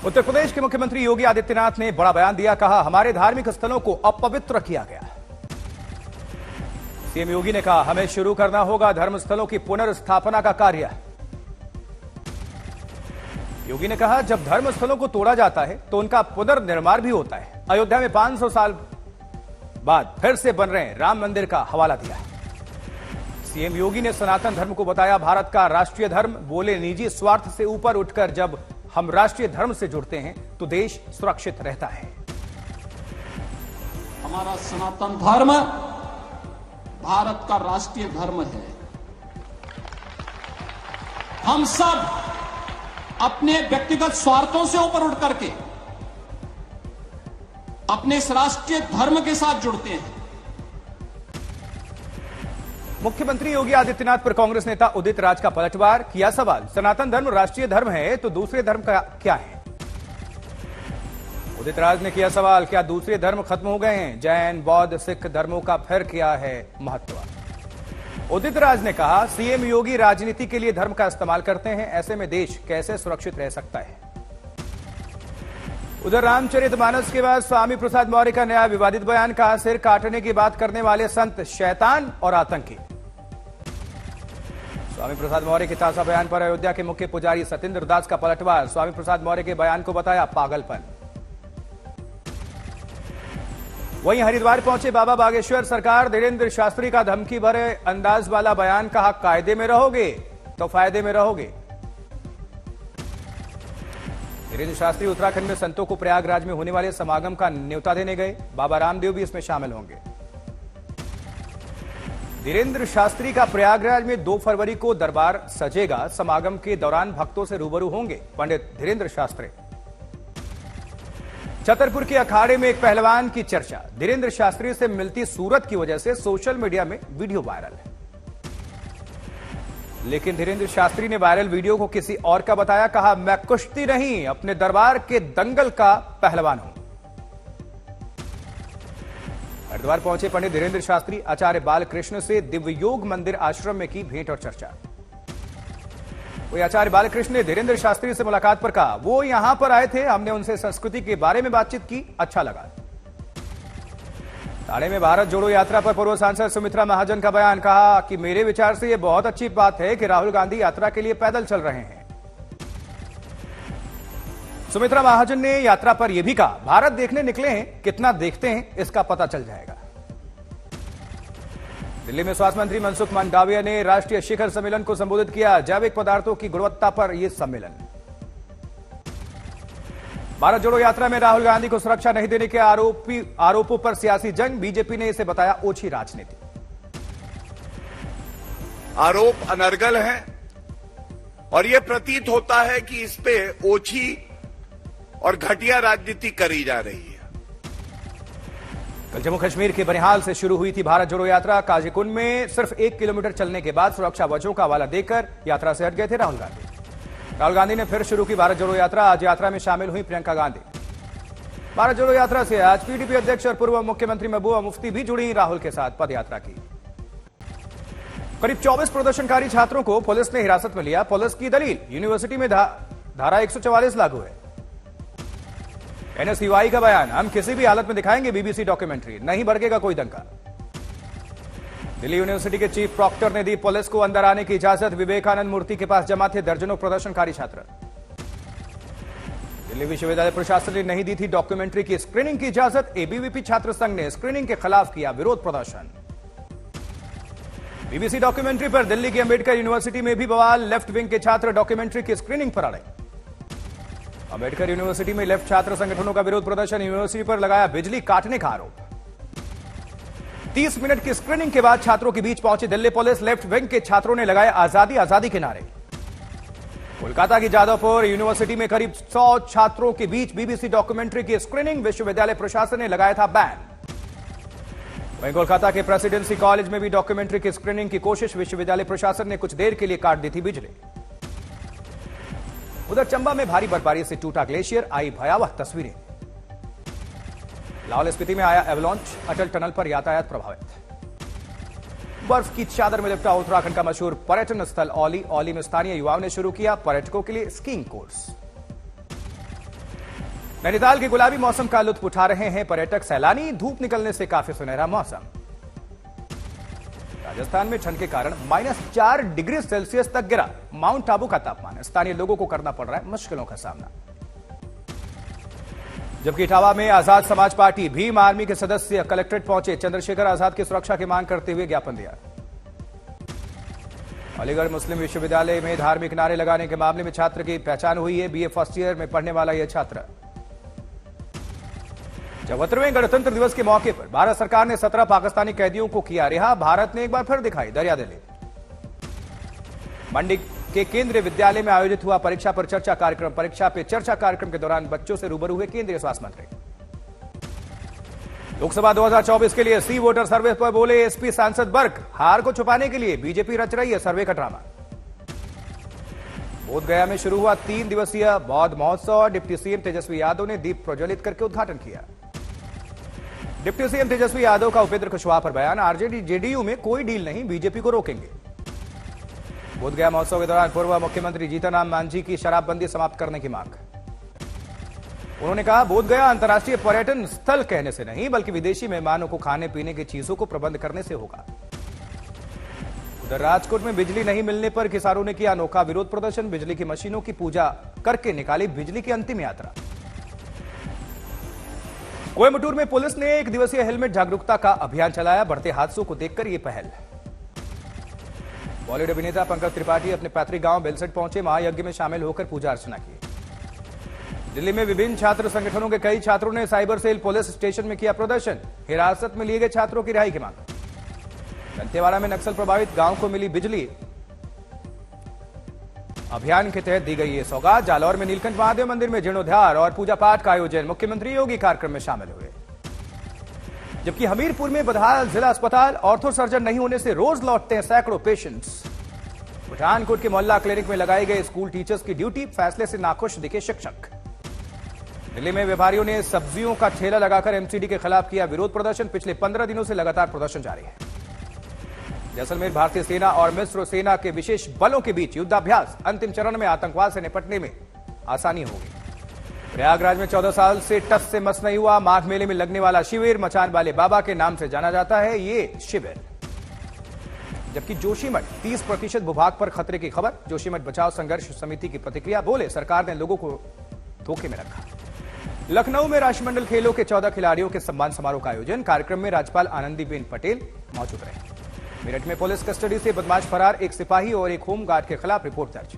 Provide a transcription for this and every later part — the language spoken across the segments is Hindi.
उत्तर प्रदेश के मुख्यमंत्री योगी आदित्यनाथ ने बड़ा बयान दिया। कहा, हमारे धार्मिक स्थलों को अपवित्र किया गया। सीएम योगी ने कहा, हमें शुरू करना होगा धर्मस्थलों की पुनर्स्थापना का कार्य। योगी ने कहा, जब धर्मस्थलों को तोड़ा जाता है तो उनका पुनर्निर्माण भी होता है। अयोध्या में 500 साल बाद फिर से बन रहे राम मंदिर का हवाला दिया। सीएम योगी ने सनातन धर्म को बताया भारत का राष्ट्रीय धर्म। बोले, निजी स्वार्थ से ऊपर उठकर जब हम राष्ट्रीय धर्म से जुड़ते हैं तो देश सुरक्षित रहता है। हमारा सनातन धर्म भारत का राष्ट्रीय धर्म है। हम सब अपने व्यक्तिगत स्वार्थों से ऊपर उठ करके अपने इस राष्ट्रीय धर्म के साथ जुड़ते हैं। मुख्यमंत्री योगी आदित्यनाथ पर कांग्रेस नेता उदित राज का पलटवार। किया सवाल, सनातन धर्म राष्ट्रीय धर्म है तो दूसरे धर्म का क्या है? उदित राज ने किया सवाल, क्या दूसरे धर्म खत्म हो गए हैं? जैन, बौद्ध, सिख धर्मों का फिर क्या है महत्व? उदित राज ने कहा, सीएम योगी राजनीति के लिए धर्म का इस्तेमाल करते हैं। ऐसे में देश कैसे सुरक्षित रह सकता है? उधर रामचरितमानस के बाद स्वामी प्रसाद मौर्य का नया विवादित बयान। कहा, सिर काटने की बात करने वाले संत शैतान और आतंकी। स्वामी प्रसाद मौर्य के ताजा बयान पर अयोध्या के मुख्य पुजारी सतेंद्र दास का पलटवार। स्वामी प्रसाद मौर्य के बयान को बताया पागलपन। वहीं हरिद्वार पहुंचे बाबा बागेश्वर सरकार। धीरेन्द्र शास्त्री का धमकी भरे अंदाज वाला बयान। कहा, कायदे में रहोगे तो फायदे में रहोगे। धीरेन्द्र शास्त्री उत्तराखंड में संतों को प्रयागराज में होने वाले समागम का न्योता देने गए। बाबा रामदेव भी इसमें शामिल होंगे। धीरेन्द्र शास्त्री का प्रयागराज में 2 फरवरी को दरबार सजेगा। समागम के दौरान भक्तों से रूबरू होंगे पंडित धीरेन्द्र शास्त्री। छतरपुर के अखाड़े में एक पहलवान की चर्चा। धीरेन्द्र शास्त्री से मिलती सूरत की वजह से सोशल मीडिया में वीडियो वायरल है, लेकिन धीरेन्द्र शास्त्री ने वायरल वीडियो को किसी और का बताया। कहा, मैं कुश्ती नहीं, अपने दरबार के दंगल का पहलवान हूं। हरिद्वार पहुंचे पंडित धीरेन्द्र शास्त्री। आचार्य बालकृष्ण से दिव्य योग मंदिर आश्रम में की भेंट और चर्चा। वही आचार्य बालकृष्ण ने धीरेन्द्र शास्त्री से मुलाकात पर कहा, वो यहां पर आए थे, हमने उनसे संस्कृति के बारे में बातचीत की, अच्छा लगा। ठाणे में भारत जोड़ो यात्रा पर पूर्व सांसद सुमित्रा महाजन का बयान। कहा कि मेरे विचार से यह बहुत अच्छी बात है कि राहुल गांधी यात्रा के लिए पैदल चल रहे हैं। सुमित्रा महाजन ने यात्रा पर यह भी कहा, भारत देखने निकले हैं, कितना देखते हैं इसका पता चल जाएगा। दिल्ली में स्वास्थ्य मंत्री मनसुख मंडाविया ने राष्ट्रीय शिखर सम्मेलन को संबोधित किया। जैविक पदार्थों की गुणवत्ता पर यह सम्मेलन। भारत जोड़ो यात्रा में राहुल गांधी को सुरक्षा नहीं देने के आरोपों पर सियासी जंग। बीजेपी ने इसे बताया ओछी राजनीति। आरोप अनर्गल है और यह प्रतीत होता है कि इस पे ओछी और घटिया राजनीति करी जा रही है। कल जम्मू कश्मीर के बनिहाल से शुरू हुई थी भारत जोड़ो यात्रा। काजीकुंड में सिर्फ 1 किलोमीटर चलने के बाद सुरक्षा वजहों का हवाला देकर यात्रा से हट गए थे राहुल गांधी। राहुल गांधी ने फिर शुरू की भारत जोड़ो यात्रा। आज यात्रा में शामिल हुई प्रियंका गांधी। भारत जोड़ो यात्रा से आज पीडीपी अध्यक्ष और पूर्व मुख्यमंत्री महबूबा मुफ्ती भी जुड़ी राहुल के साथ पदयात्रा की। करीब 24 प्रदर्शनकारी छात्रों को पुलिस ने हिरासत में लिया। पुलिस की दलील, यूनिवर्सिटी में धारा 144 लागू है। एनएसयूआई का बयान, हम किसी भी हालत में दिखाएंगे बीबीसी डॉक्यूमेंट्री, नहीं भड़केगा कोई दंगा। दिल्ली यूनिवर्सिटी के चीफ प्रॉक्टर ने दी पुलिस को अंदर आने की इजाजत। विवेकानंद मूर्ति के पास जमा थे दर्जनों प्रदर्शनकारी छात्र। दिल्ली विश्वविद्यालय प्रशासन ने नहीं दी थी डॉक्यूमेंट्री की स्क्रीनिंग की इजाजत। एबीवीपी छात्र संघ ने स्क्रीनिंग के खिलाफ किया विरोध प्रदर्शन। बीबीसी डॉक्यूमेंट्री पर दिल्ली की अंबेडकर यूनिवर्सिटी में भी बवाल। लेफ्ट विंग के छात्र डॉक्यूमेंट्री की स्क्रीनिंग पर अड़े। अंबेडकर यूनिवर्सिटी में लेफ्ट छात्र संगठनों का विरोध प्रदर्शन। यूनिवर्सिटी पर लगाया बिजली काटने का आरोप। 30 मिनट की स्क्रीनिंग के बाद छात्रों के बीच पहुंची दिल्ली पुलिस। लेफ्ट विंग के छात्रों ने लगाए आजादी आजादी के नारे। कोलकाता की जादवपुर यूनिवर्सिटी में करीब 100 छात्रों के बीच बीबीसी डॉक्यूमेंट्री की स्क्रीनिंग। विश्वविद्यालय प्रशासन ने लगाया था बैन। वहीं कोलकाता के प्रेसिडेंसी कॉलेज में भी डॉक्यूमेंट्री की स्क्रीनिंग की कोशिश। विश्वविद्यालय प्रशासन ने कुछ देर के लिए काट दी थी बिजली। उधर चंबा में भारी बर्फबारी से टूटा ग्लेशियर, आई भयावह तस्वीरें। लाहौल स्पीति में आया एवलांच, अटल टनल पर यातायात प्रभावित। बर्फ की चादर में लिपटा उत्तराखंड का मशहूर पर्यटन स्थल औली। औली में स्थानीय युवाओं ने शुरू किया पर्यटकों के लिए स्कीइंग कोर्स। नैनीताल के गुलाबी मौसम का लुत्फ उठा रहे हैं पर्यटक सैलानी। धूप निकलने से काफी सुनहरा मौसम। राजस्थान में ठंड के कारण -4 डिग्री सेल्सियस तक गिरा माउंट आबू का तापमान। स्थानीय लोगों को करना पड़ रहा है मुश्किलों का सामना। जबकि इटावा में आजाद समाज पार्टी भीम आर्मी के सदस्य कलेक्ट्रेट पहुंचे। चंद्रशेखर आजाद की सुरक्षा की मांग करते हुए ज्ञापन दिया। अलीगढ़ मुस्लिम विश्वविद्यालय में धार्मिक नारे लगाने के मामले में छात्र की पहचान हुई है। बीए फर्स्ट ईयर में पढ़ने वाला यह छात्र 74वें गणतंत्र दिवस के मौके पर भारत सरकार ने 17 पाकिस्तानी कैदियों को किया रिहा। भारत ने एक बार फिर दिखाई दरिया दिली। मंडी के केंद्रीय विद्यालय में आयोजित हुआ परीक्षा पर चर्चा कार्यक्रम। परीक्षा पे चर्चा कार्यक्रम के दौरान बच्चों से रूबरू हुए केंद्रीय स्वास्थ्य मंत्री। लोकसभा 2024 के लिए सी वोटर सर्वे पर बोले एसपी सांसद बर्क। हार को छुपाने के लिए बीजेपी रच रही है सर्वे का ड्रामा। बोधगया में शुरू हुआ 3 दिवसीय बौद्ध महोत्सव। डिप्टी सीएम तेजस्वी यादव ने दीप प्रज्वलित करके उद्घाटन किया। डिप्टी सीएम तेजस्वी यादव का उपेंद्र कुशवाहा पर बयान। आरजेडी जेडीयू में कोई डील नहीं, बीजेपी को रोकेंगे। बोधगया महोत्सव के दौरान पूर्व मुख्यमंत्री जीतनराम मांझी की शराबबंदी समाप्त करने की मांग। उन्होंने कहा बोधगया अंतर्राष्ट्रीय पर्यटन स्थल कहने से नहीं बल्कि विदेशी मेहमानों को खाने पीने की चीजों को प्रबंध करने से होगा। उधर राजकोट में बिजली नहीं मिलने पर किसानों ने किया अनोखा विरोध प्रदर्शन। बिजली की मशीनों की पूजा करके निकाली बिजली की अंतिम यात्रा। कोयम्बटूर में पुलिस ने 1 दिवसीय हेलमेट जागरूकता का अभियान चलाया। बढ़ते हादसों को देखकर यह पहल। बॉलीवुड अभिनेता पंकज त्रिपाठी अपने पैतृक गांव बेलसट पहुंचे। महायज्ञ में शामिल होकर पूजा अर्चना की। दिल्ली में विभिन्न छात्र संगठनों के कई छात्रों ने साइबर सेल पुलिस स्टेशन में किया प्रदर्शन। हिरासत में लिए गए छात्रों की रिहाई की मांग। दंतेवाड़ा में नक्सल प्रभावित गांव को मिली बिजली। अभियान के तहत दी गई ये सौगात। जालौर में नीलकंठ महादेव मंदिर में जीर्णोद्धार और पूजा पाठ का आयोजन। मुख्यमंत्री योगी कार्यक्रम में शामिल हुए। जबकि हमीरपुर में बदहाल जिला अस्पताल। ऑर्थो सर्जन नहीं होने से रोज लौटते हैं सैकड़ों पेशेंट्स। पठानकोट के मोहल्ला क्लिनिक में लगाए गए स्कूल टीचर्स की ड्यूटी। फैसले से नाखुश दिखे शिक्षक। दिल्ली में व्यापारियों ने सब्जियों का ठेला लगाकर एमसीडी के खिलाफ किया विरोध प्रदर्शन। पिछले 15 दिनों से लगातार प्रदर्शन जारी है। जैसलमेर भारतीय सेना और मिस्र सेना के विशेष बलों के बीच युद्धाभ्यास। अंतिम चरण में आतंकवाद से निपटने में आसानी होगी। प्रयागराज में 14 साल से टस से मस नहीं हुआ। माघ मेले में लगने वाला शिविर मचान वाले बाबा के नाम से जाना जाता है ये शिविर। जबकि जोशीमठ 30% भूभाग पर खतरे की खबर। जोशीमठ बचाव संघर्ष समिति की प्रतिक्रिया। बोले सरकार ने लोगों को धोखे में रखा। लखनऊ में राष्ट्रमंडल खेलों के 14 खिलाड़ियों के सम्मान समारोह का आयोजन। कार्यक्रम में राज्यपाल आनंदीबेन पटेल मौजूद रहे। मेरठ में पुलिस कस्टडी से बदमाश फरार। एक सिपाही और एक होमगार्ड के खिलाफ रिपोर्ट दर्ज।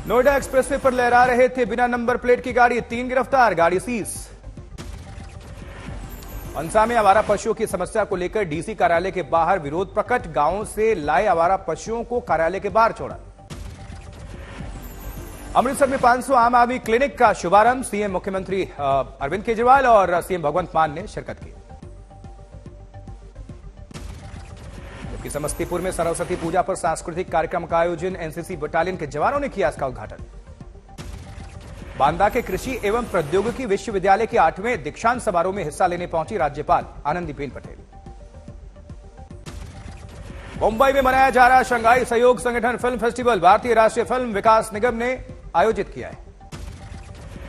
नोएडा एक्सप्रेसवे पर लहरा रहे थे बिना नंबर प्लेट की गाड़ी। 3 गिरफ्तार, गाड़ी सीज। अंसा में आवारा पशुओं की समस्या को लेकर डीसी कार्यालय के बाहर विरोध प्रकट। गांवों से लाए आवारा पशुओं को कार्यालय के बाहर छोड़ा। अमृतसर में 500 आम आदमी क्लिनिक का शुभारंभ। सीएम मुख्यमंत्री अरविंद केजरीवाल और सीएम भगवंत मान ने शिरकत की। जबकि समस्तीपुर में सरस्वती पूजा पर सांस्कृतिक कार्यक्रम का आयोजन। एनसीसी बटालियन के जवानों ने किया इसका उद्घाटन। बांदा के कृषि एवं प्रौद्योगिकी विश्वविद्यालय के 8वें दीक्षांत समारोह में हिस्सा लेने पहुंची राज्यपाल आनंदीबेन पटेल। मुंबई में मनाया जा रहा शंघाई सहयोग संगठन फिल्म फेस्टिवल भारतीय राष्ट्रीय फिल्म विकास निगम ने आयोजित किया है।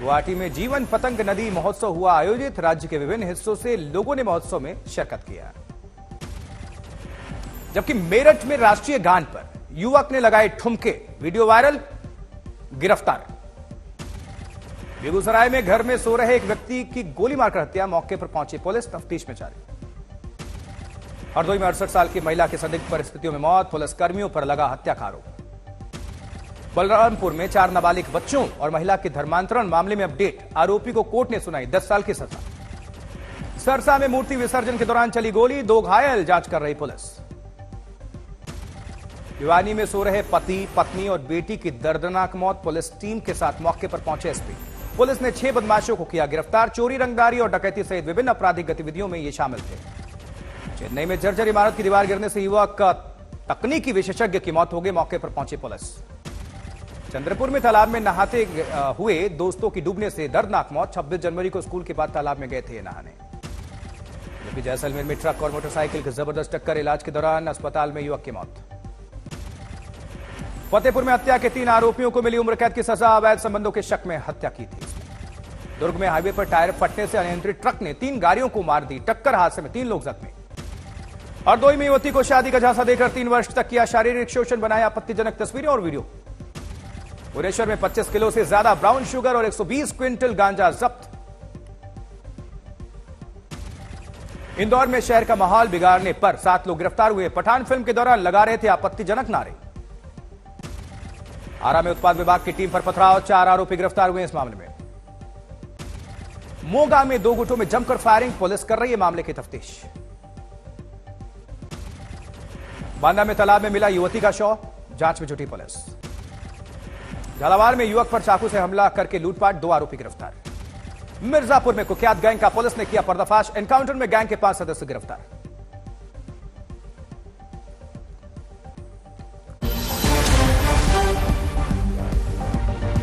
गुवाहाटी में जीवन पतंग नदी महोत्सव हुआ आयोजित। राज्य के विभिन्न हिस्सों से लोगों ने महोत्सव में शिरकत किया। जबकि मेरठ में राष्ट्रीय गान पर युवक ने लगाए ठुमके। वीडियो वायरल, गिरफ्तार। बेगूसराय में घर में सो रहे एक व्यक्ति की गोली मारकर हत्या। मौके पर पहुंची पुलिस, तफ्तीश में जारी। हरदोई में 68 साल की महिला की संदिग्ध परिस्थितियों में मौत। पुलिसकर्मियों पर लगा हत्या का आरोप। बलरामपुर में 4 नाबालिग बच्चों और महिला के धर्मांतरण मामले में अपडेट। आरोपी को कोर्ट ने सुनाई 10 साल की सजा। सरसा में मूर्ति विसर्जन के दौरान चली गोली, 2 घायल, जांच कर रही पुलिस। भिवानी में सो रहे पति, पत्नी और बेटी की दर्दनाक मौत। पुलिस टीम के साथ मौके पर पहुंचे एसपी। पुलिस ने 6 बदमाशों को किया गिरफ्तार। चोरी, रंगदारी और डकैती सहित विभिन्न आपराधिक गतिविधियों में ये शामिल थे। चेन्नई में जर्जर इमारत की दीवार गिरने से युवक का तकनीकी विशेषज्ञ की मौत हो गई। मौके पर पहुंची पुलिस। चंद्रपुर में तालाब में नहाते हुए दोस्तों की डूबने से दर्दनाक मौत। 26 जनवरी को स्कूल के बाद तालाब में गए थे नहाने। जबकि जैसलमेर में ट्रक और मोटरसाइकिल की जबरदस्त टक्कर। इलाज के दौरान अस्पताल में युवक की मौत। फतेहपुर में हत्या के 3 आरोपियों को मिली उम्र कैद की सजा। अवैध संबंधों के शक में हत्या की थी। दुर्ग में हाईवे पर टायर फटने से अनियंत्रित ट्रक ने 3 गाड़ियों को मार दी टक्कर। हादसे में 3 लोग जख्मी। और 2 में युवती को शादी का झांसा देकर 3 वर्ष तक किया शारीरिक शोषण, बनाया आपत्तिजनक तस्वीरें और वीडियो। भुवनेश्वर में 25 किलो से ज्यादा ब्राउन शुगर और 120 क्विंटल गांजा जब्त। इंदौर में शहर का माहौल बिगाड़ने पर 7 लोग गिरफ्तार हुए। पठान फिल्म के दौरान लगा रहे थे आपत्तिजनक नारे। आरा में उत्पाद विभाग की टीम पर पथराव, 4 आरोपी गिरफ्तार हुए इस मामले में। मोगा में 2 गुटों में जमकर फायरिंग, पुलिस कर रही है मामले की तफ्तीश। बांदा में तालाब में मिला युवती का शव, जांच में जुटी पुलिस। झालावाड़ में युवक पर चाकू से हमला करके लूटपाट, 2 आरोपी गिरफ्तार। मिर्जापुर में कुख्यात गैंग का पुलिस ने किया पर्दाफाश, एनकाउंटर में गैंग के 5 सदस्य गिरफ्तार।